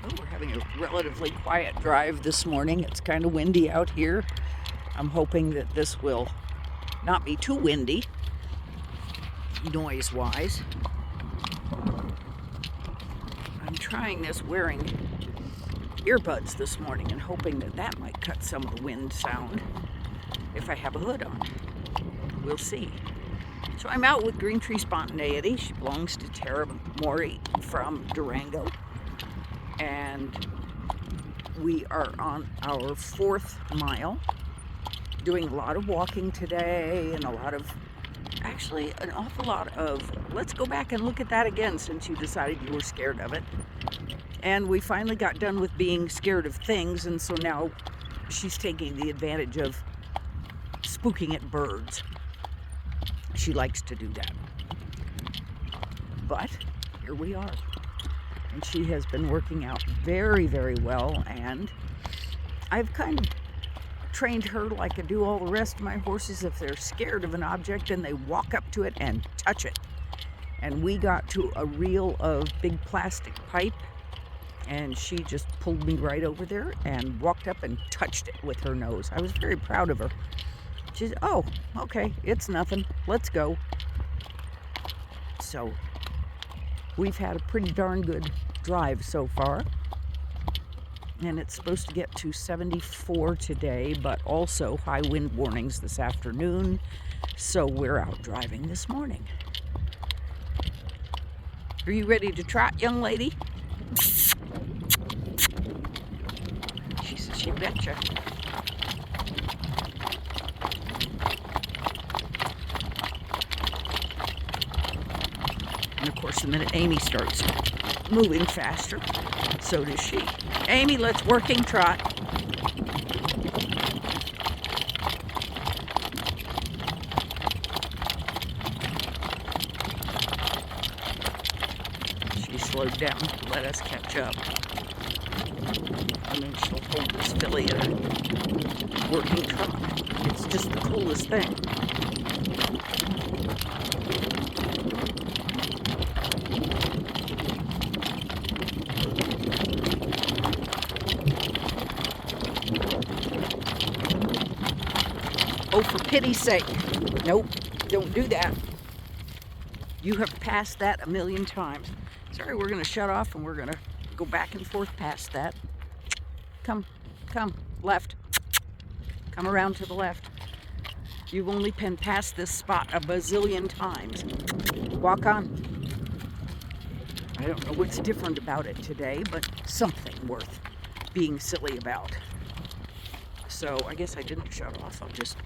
Oh, we're having a relatively quiet drive this morning. It's kind of windy out here. I'm hoping that this will not be too windy, noise-wise. I'm trying this wearing earbuds this morning and hoping that that might cut some of the wind sound if I have a hood on. We'll see. So I'm out with Greentree Spontaneity. She belongs to Tara Mori from Durango. And we are on our 4th mile, doing a lot of walking today and actually an awful lot of, let's go back and look at that again since you decided you were scared of it. And we finally got done with being scared of things, and so now she's taking the advantage of spooking at birds. She likes to do that. But here we are. And she has been working out very, very well, and I've kind of trained her like I do all the rest of my horses. If they're scared of an object, then they walk up to it and touch it. And we got to a reel of big plastic pipe, and she just pulled me right over there and walked up and touched it with her nose. I was very proud of her. She said, "Oh, okay, it's nothing. Let's go." So we've had a pretty darn good drive so far. And it's supposed to get to 74 today, but also high wind warnings this afternoon. So we're out driving this morning. Are you ready to trot, young lady? She says, "You betcha." And of course, the minute Amy starts moving faster, so does she. Amy, let's working trot. She slowed down to let us catch up. And then she'll hold this filly at a working trot. It's just the coolest thing. Oh, for pity's sake. Nope, don't do that. You have passed that a million times. Sorry, we're going to shut off and we're going to go back and forth past that. Come, left. Come around to the left. You've only been past this spot a bazillion times. Walk on. I don't know what's different about it today, but something worth being silly about. So I guess I didn't shut off. I'll just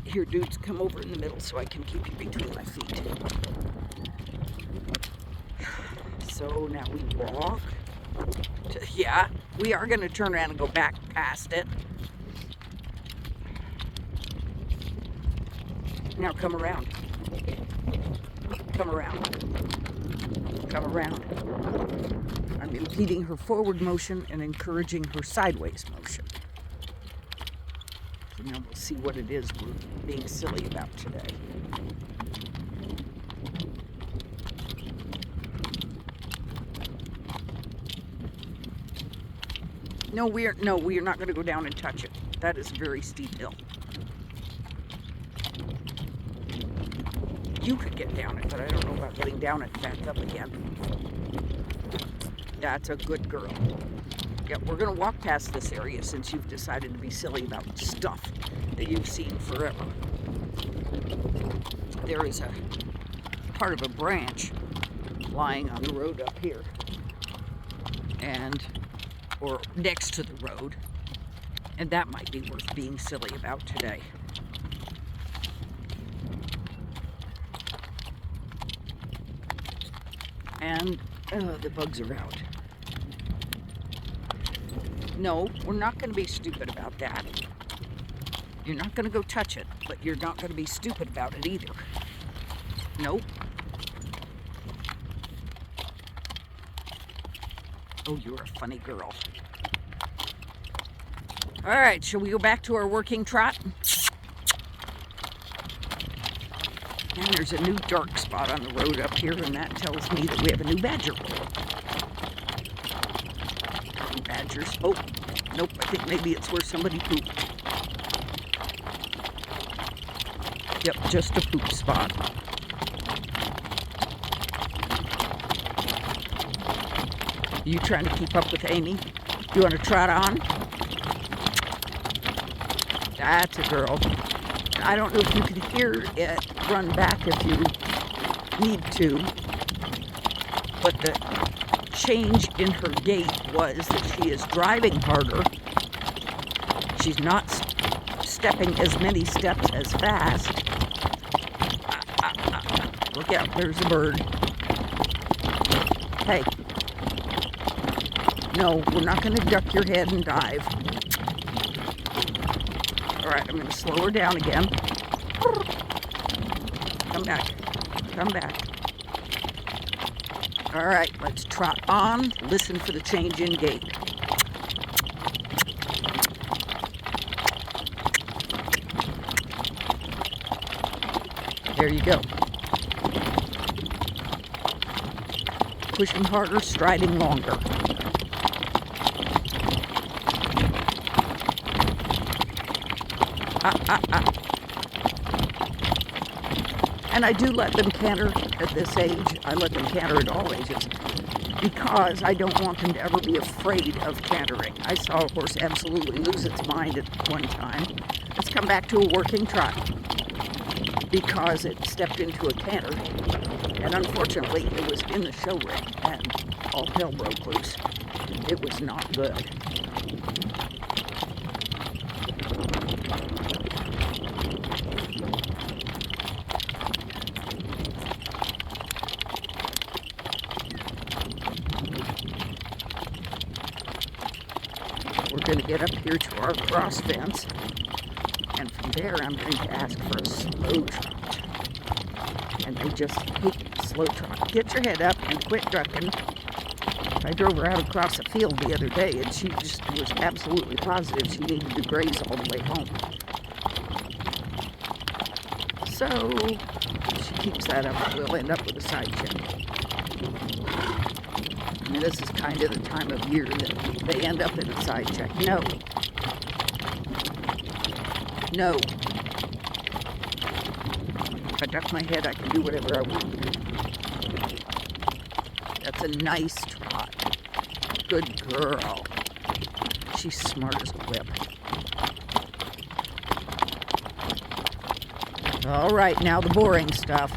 hear dudes come over in the middle so I can keep you between my feet. So now we walk. Yeah, we are going to turn around and go back past it. Now come around. Come around. Come around. I'm impeding her forward motion and encouraging her sideways motion. So now we'll see what it is we're being silly about today. No, we are not going to go down and touch it. That is a very steep hill. You could get down it, but I don't know about getting down it and back up again. That's a good girl. Yeah, we're going to walk past this area since you've decided to be silly about stuff that you've seen forever. There is a part of a branch lying on the road up here, or next to the road, and that might be worth being silly about today. And the bugs are out. No, we're not going to be stupid about that. You're not going to go touch it, but you're not going to be stupid about it either. Nope. Oh, you're a funny girl. All right, shall we go back to our working trot? And there's a new dark spot on the road up here, and that tells me that we have a new badger. badgers. Oh, nope, I think maybe it's where somebody pooped. Yep, just a poop spot. You trying to keep up with Amy? You want to trot on? That's a girl. I don't know if you can hear it run back if you need to, but the change in her gait was that she is driving harder. She's not stepping as many steps as fast. Look out, there's a bird. Hey. No, we're not going to duck your head and dive. All right, I'm going to slow her down again. Come back. Come back. All right, let's trot on. Listen for the change in gait. There you go. Pushing harder, striding longer. And I do let them canter at this age. I let them canter at all ages because I don't want them to ever be afraid of cantering. I saw a horse absolutely lose its mind at one time. It's come back to a working trot because it stepped into a canter. And unfortunately, it was in the show ring and all hell broke loose. It was not good. We're going to get up here to our cross fence, and from there I'm going to ask for a slow trot. And they just hate slow trot. Get your head up and quit ducking. I drove her out across the field the other day, and she just was absolutely positive she needed to graze all the way home. So, if she keeps that up, we'll end up with a side check. I mean, this is kind of the time of year that they end up in a side check. No. No. If I duck my head, I can do whatever I want. That's a nice trot. Good girl. She's smart as a whip. All right, now the boring stuff.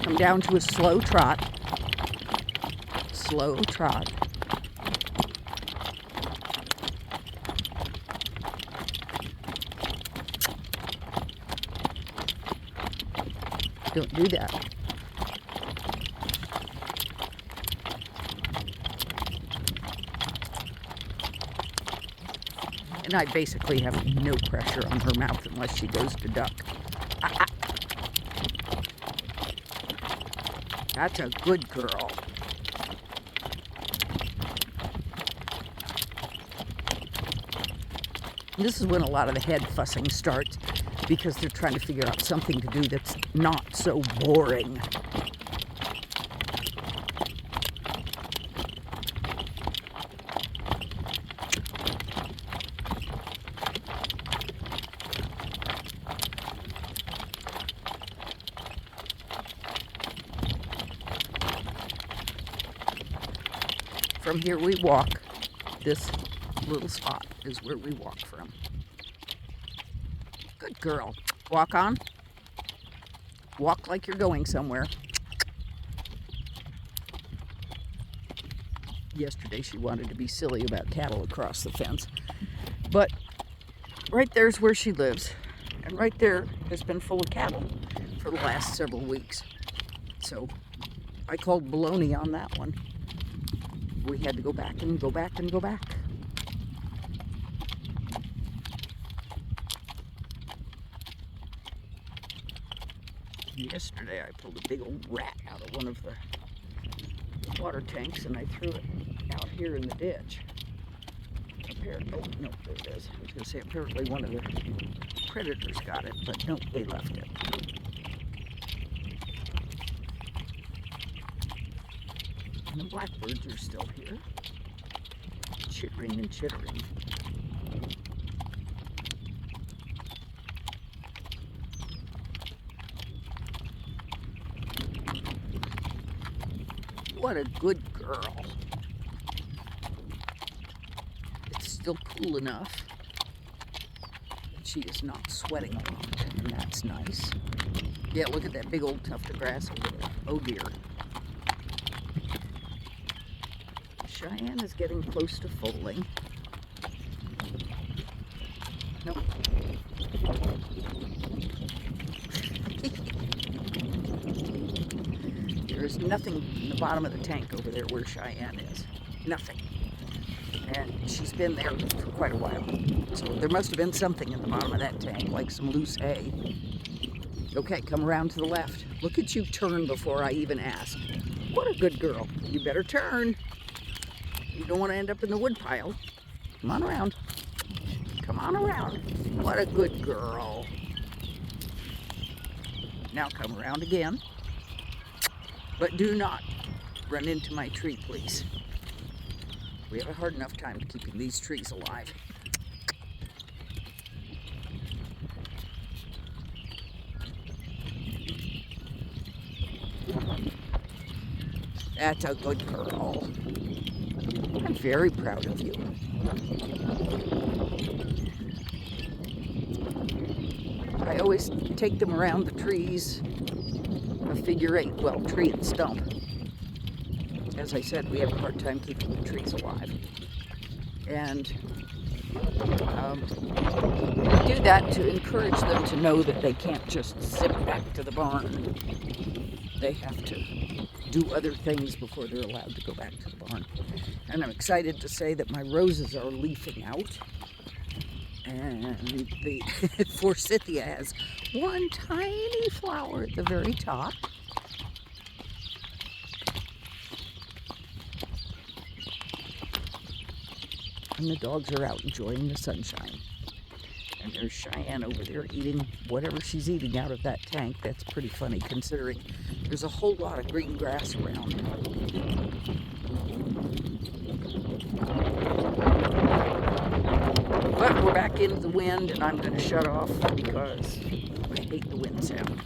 Come down to a slow trot. Slow trot. Don't do that. And I basically have no pressure on her mouth unless she goes to duck. That's a good girl. This is when a lot of the head fussing starts because they're trying to figure out something to do that's not so boring. From here we walk. This little spot is where we walk from. Good girl. Walk on. Walk like you're going somewhere. Yesterday she wanted to be silly about cattle across the fence. But right there's where she lives. And right there has been full of cattle for the last several weeks. So I called baloney on that one. We had to go back and go back and go back. Yesterday I pulled a big old rat out of one of the water tanks and I threw it out here in the ditch. Apparently, oh no, there it is. I was going to say apparently one of the predators got it, but no, they left it. And the blackbirds are still here, chittering and chittering. What a good girl. It's still cool enough. She is not sweating a lot, and that's nice. Yeah, look at that big old tuft of grass over there. Oh dear. Cheyenne is getting close to foaling. Nope. There's nothing in the bottom of the tank over there where Cheyenne is. Nothing. And she's been there for quite a while. So there must have been something in the bottom of that tank, like some loose hay. Okay, come around to the left. Look at you turn before I even ask. What a good girl. You better turn. You don't want to end up in the woodpile. Come on around. Come on around. What a good girl. Now come around again. But do not run into my tree, please. We have a hard enough time keeping these trees alive. That's a good girl. I'm very proud of you. I always take them around the trees, a figure eight, well, tree and stump. As I said, we have a hard time keeping the trees alive. And we do that to encourage them to know that they can't just zip back to the barn. They have to do other things before they're allowed to go back to the barn. And I'm excited to say that my roses are leafing out. And the forsythia has one tiny flower at the very top. And the dogs are out enjoying the sunshine. And there's Cheyenne over there eating whatever she's eating out of that tank. That's pretty funny considering there's a whole lot of green grass around. But we're back into the wind, and I'm going to shut off because I hate the wind sound.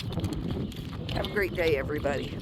Have a great day, everybody.